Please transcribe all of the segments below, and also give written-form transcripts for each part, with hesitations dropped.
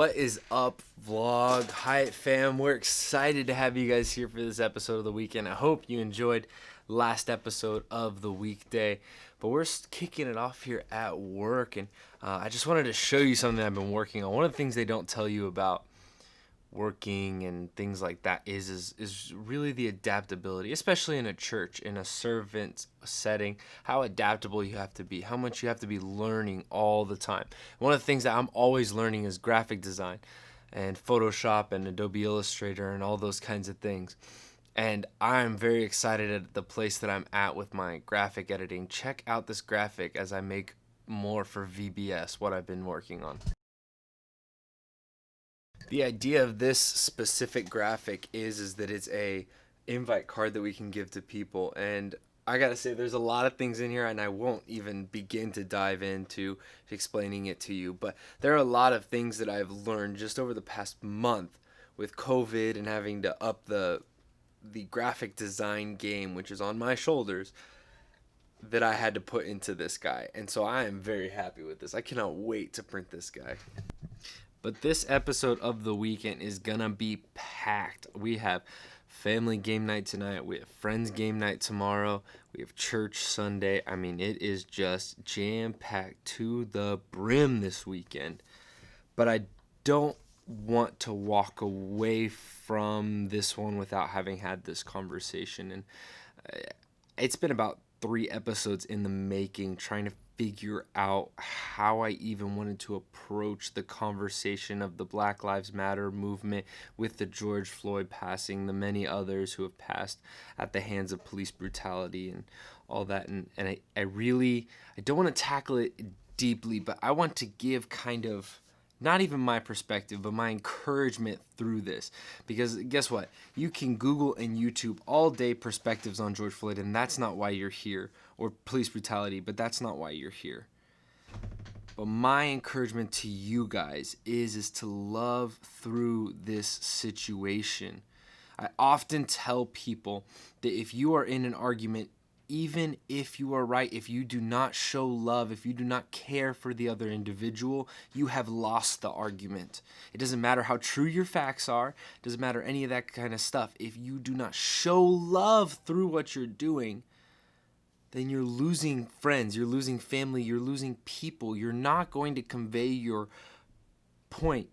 What is up, vlog? Hyatt fam, we're excited to have you guys here for this episode of the weekend. I hope you enjoyed last episode of the weekday, but we're kicking it off here at work, and I just wanted to show you something I've been working on. One of the things they don't tell you about working and things like that is really the adaptability, especially in a church, in a servant setting, how adaptable you have to be, how much you have to be learning all the time. One of the things that I'm always learning is graphic design and Photoshop and Adobe Illustrator and all those kinds of things. And I'm very excited at the place that I'm at with my graphic editing. Check out this graphic as I make more for VBS, what I've been working on. The idea of this specific graphic is that it's a invite card that we can give to people, and I gotta say there's a lot of things in here, and I won't even begin to dive into explaining it to you, but there are a lot of things that I've learned just over the past month with COVID and having to up the graphic design game, which is on my shoulders, that I had to put into this guy. And so I am very happy with this. I cannot wait to print this guy. But this episode of the weekend is gonna be packed. We have family game night tonight. We have friends game night tomorrow. We have church Sunday. I mean, it is just jam-packed to the brim this weekend. But I don't want to walk away from this one without having had this conversation. And it's been about 3 episodes in the making, trying to figure out how I even wanted to approach the conversation of the Black Lives Matter movement with the George Floyd passing, the many others who have passed at the hands of police brutality and all that. And I don't want to tackle it deeply, but I want to give kind of not even my perspective, but my encouragement through this. Because guess what? You can Google and YouTube all day perspectives on George Floyd, and that's not why you're here. Or police brutality, but that's not why you're here. But my encouragement to you guys is to love through this situation. I often tell people that if you are in an argument, even if you are right, if you do not show love, if you do not care for the other individual, you have lost the argument. It doesn't matter how true your facts are. It doesn't matter any of that kind of stuff. If you do not show love through what you're doing, then you're losing friends, you're losing family, you're losing people. You're not going to convey your point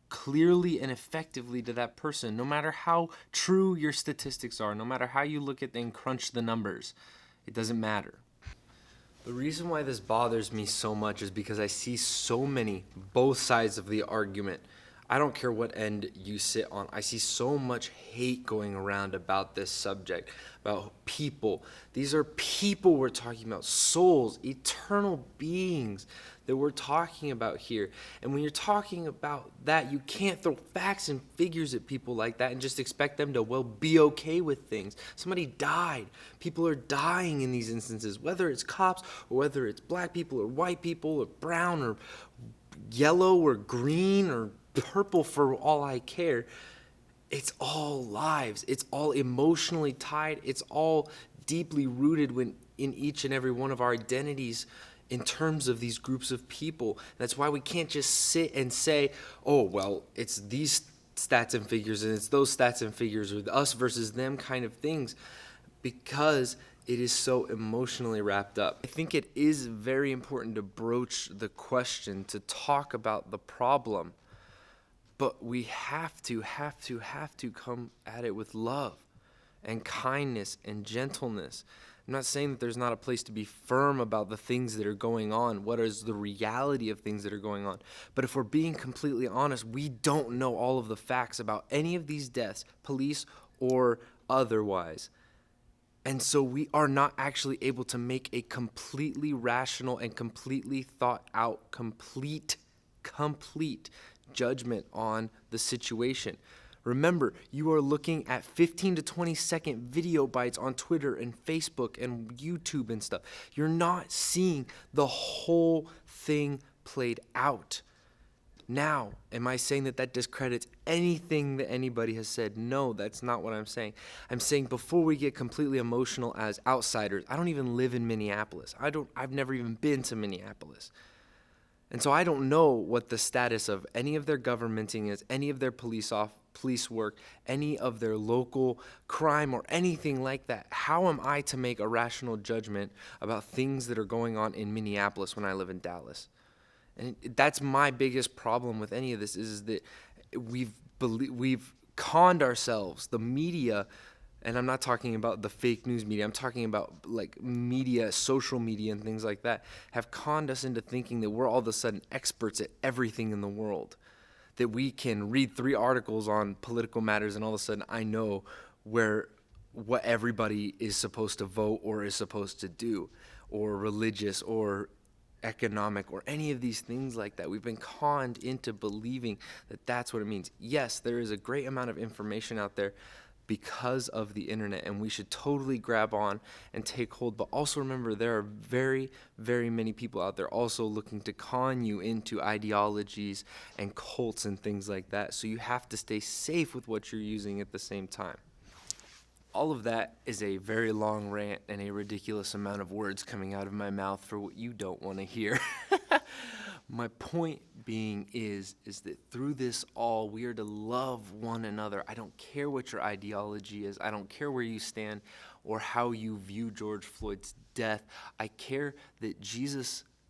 clearly and effectively to that person, no matter how true your statistics are, no matter how you look at and crunch the numbers. It doesn't matter. The reason why this bothers me so much is because I see so many, both sides of the argument. I don't care what end you sit on. I see so much hate going around about this subject, about people. These are people we're talking about, souls, eternal beings that we're talking about here. And when you're talking about that, you can't throw facts and figures at people like that and just expect them to, well, be okay with things. Somebody died. People are dying in these instances, whether it's cops or whether it's black people or white people or brown or yellow or green or purple, for all I care. It's all lives. It's all emotionally tied. It's all deeply rooted in each and every one of our identities in terms of these groups of people. That's why we can't just sit and say, oh, well, it's these stats and figures and it's those stats and figures, or us versus them kind of things, because it is so emotionally wrapped up. I think it is very important to broach the question, to talk about the problem. But we have to come at it with love and kindness and gentleness. I'm not saying that there's not a place to be firm about the things that are going on, what is the reality of things that are going on. But if we're being completely honest, we don't know all of the facts about any of these deaths, police or otherwise. And so we are not actually able to make a completely rational and completely thought out, complete judgment on the situation. Remember, you are looking at 15 to 20-second video bites on Twitter and Facebook and YouTube and stuff. You're not seeing the whole thing played out. Now, am I saying that discredits anything that anybody has said? No, that's not what I'm saying. I'm saying before we get completely emotional as outsiders, I don't even live in Minneapolis. I've never even been to Minneapolis. And so I don't know what the status of any of their governmenting is, any of their police work, any of their local crime or anything like that. How am I to make a rational judgment about things that are going on in Minneapolis when I live in Dallas? And that's my biggest problem with any of this is that we've conned ourselves. The media, and I'm not talking about the fake news media, I'm talking about like media, social media and things like that, have conned us into thinking that we're all of a sudden experts at everything in the world. That we can read 3 articles on political matters and all of a sudden I know what everybody is supposed to vote or is supposed to do, or religious or economic or any of these things like that. We've been conned into believing that that's what it means. Yes, there is a great amount of information out there because of the internet, and we should totally grab on and take hold. But also remember, there are very, very many people out there also looking to con you into ideologies and cults and things like that. So you have to stay safe with what you're using at the same time. All of that is a very long rant and a ridiculous amount of words coming out of my mouth for what you don't want to hear. My point being is that through this all, we are to love one another. I don't care what your ideology is. I don't care where you stand or how you view George Floyd's death. I care that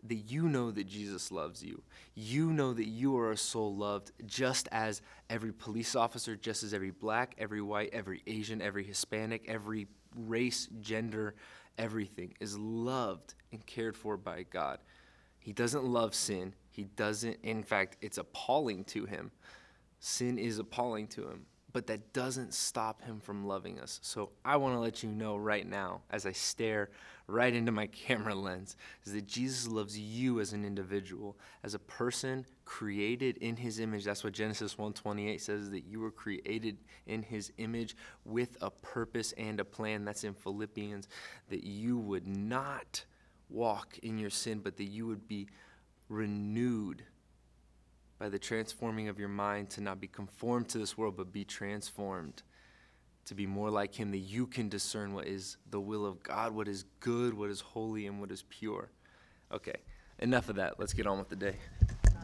you know that Jesus loves you. You know that you are a soul loved, just as every police officer, just as every black, every white, every Asian, every Hispanic, every race, gender, everything is loved and cared for by God. He doesn't love sin. He doesn't, in fact, it's appalling to him. Sin is appalling to him, but that doesn't stop him from loving us. So I want to let you know right now, as I stare right into my camera lens, is that Jesus loves you as an individual, as a person created in his image. That's what Genesis 1:28 says, that you were created in his image with a purpose and a plan. That's in Philippians, that you would not walk in your sin, but that you would be renewed by the transforming of your mind, to not be conformed to this world, but be transformed to be more like him, that you can discern what is the will of God, what is good, what is holy, and what is pure. Okay, enough of that. Let's get on with the day.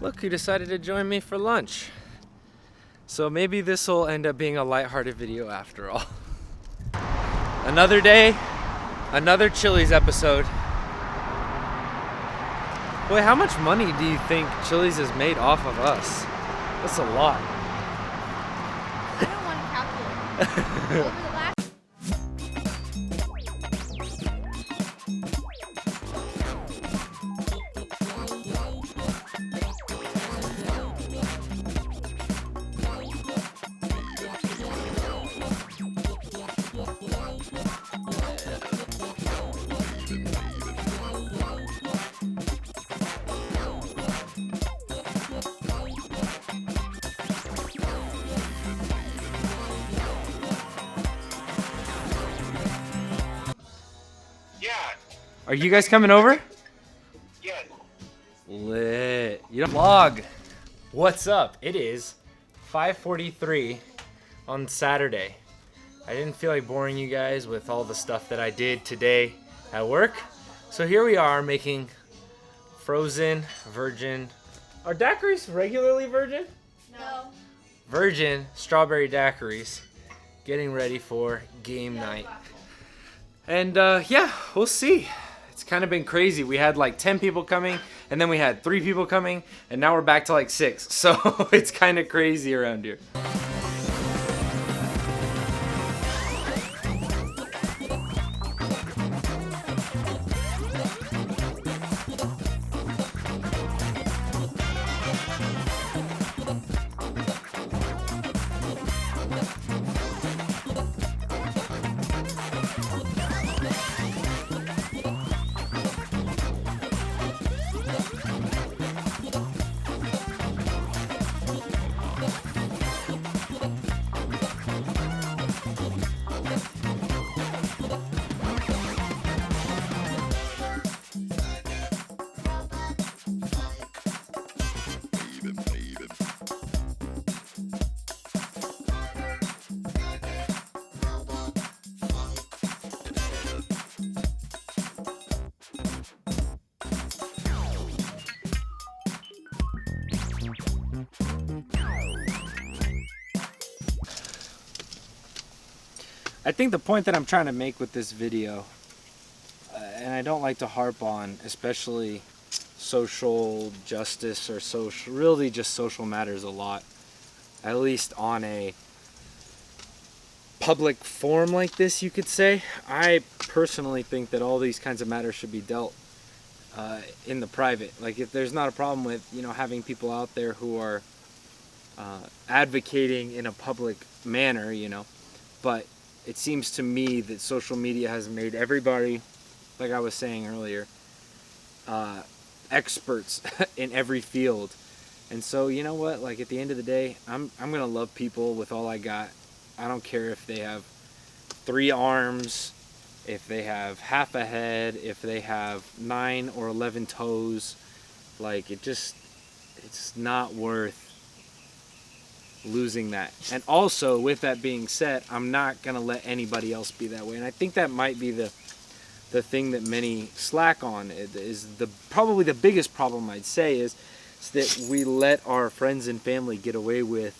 Look who decided to join me for lunch. So maybe this will end up being a lighthearted video after all. Another day, another Chili's episode. Boy, how much money do you think Chili's has made off of us? That's a lot. I don't want to calculate. Over the last Are you guys coming over? Yes. Lit. You don't vlog. What's up? It is 5:43 on Saturday. I didn't feel like boring you guys with all the stuff that I did today at work. So here we are making frozen virgin. Are daiquiris regularly virgin? no. Virgin strawberry daiquiris. Getting ready for game night. And yeah, we'll see. It's kind of been crazy. We had like 10 people coming, and then we had 3 people coming, and now we're back to like 6. So it's kind of crazy around here. I think the point that I'm trying to make with this video, and I don't like to harp on, especially social justice or really just social matters a lot, at least on a public forum like this, you could say. I personally think that all these kinds of matters should be dealt in the private. Like, if there's not a problem with, you know, having people out there who are advocating in a public manner, you know, but it seems to me that social media has made everybody, like I was saying earlier, experts in every field. And so, you know what, like, at the end of the day, I'm gonna love people with all I got. I don't care if they have 3 arms, if they have half a head, if they have 9 or 11 toes. Like, it's not worth losing that. And also, with that being said, I'm not gonna let anybody else be that way. And I think that might be the thing that many slack on. It is probably the biggest problem, I'd say, is that we let our friends and family get away with,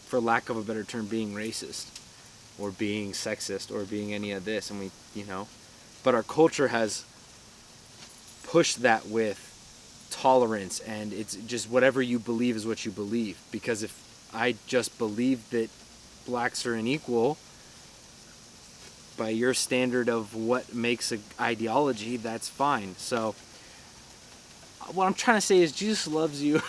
for lack of a better term, being racist or being sexist or being any of this. And we, you know, but our culture has pushed that with tolerance, and it's just whatever you believe is what you believe. Because if I just believe that blacks are unequal, by your standard of what makes an ideology, that's fine. So what I'm trying to say is Jesus loves you.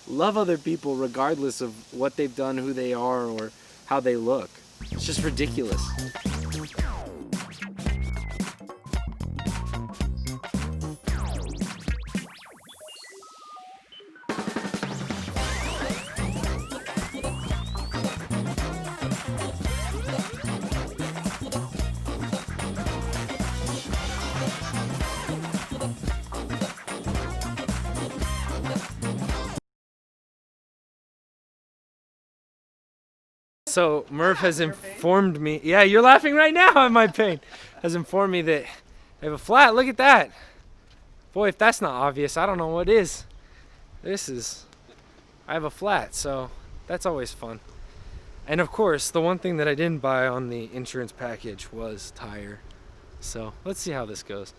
Love other people regardless of what they've done, who they are, or how they look. It's just ridiculous. So Murph has informed me, yeah, you're laughing right now at my pain, has informed me that I have a flat. Look at that. Boy, if that's not obvious, I don't know what is. I have a flat, so that's always fun. And of course, the one thing that I didn't buy on the insurance package was tire. So let's see how this goes.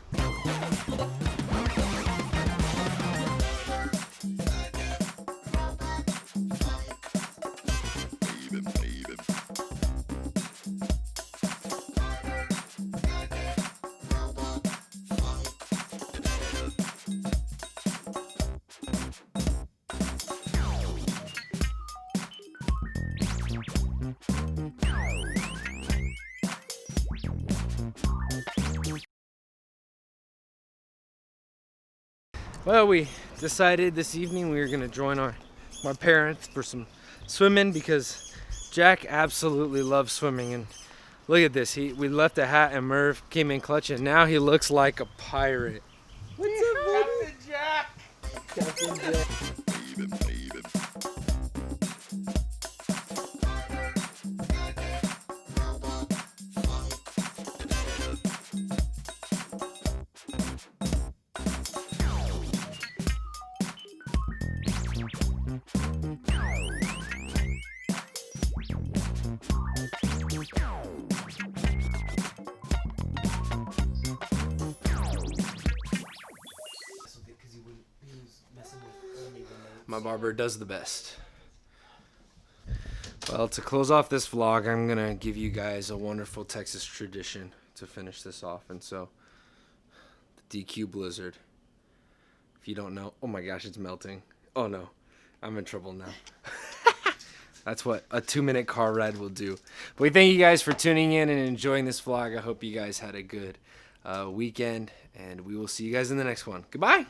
Well, we decided this evening we were going to join my parents for some swimming, because Jack absolutely loves swimming. And look at this. We left a hat and Merv came in clutch, and now he looks like a pirate. What's up, buddy? Captain Jack! Captain Jack. My barber does the best. Well, to close off this vlog, I'm gonna give you guys a wonderful Texas tradition to finish this off. And so, the DQ Blizzard. If you don't know, oh my gosh, it's melting. Oh no, I'm in trouble now. That's what a 2-minute car ride will do. But we thank you guys for tuning in and enjoying this vlog. I hope you guys had a good weekend, and we will see you guys in the next one. Goodbye.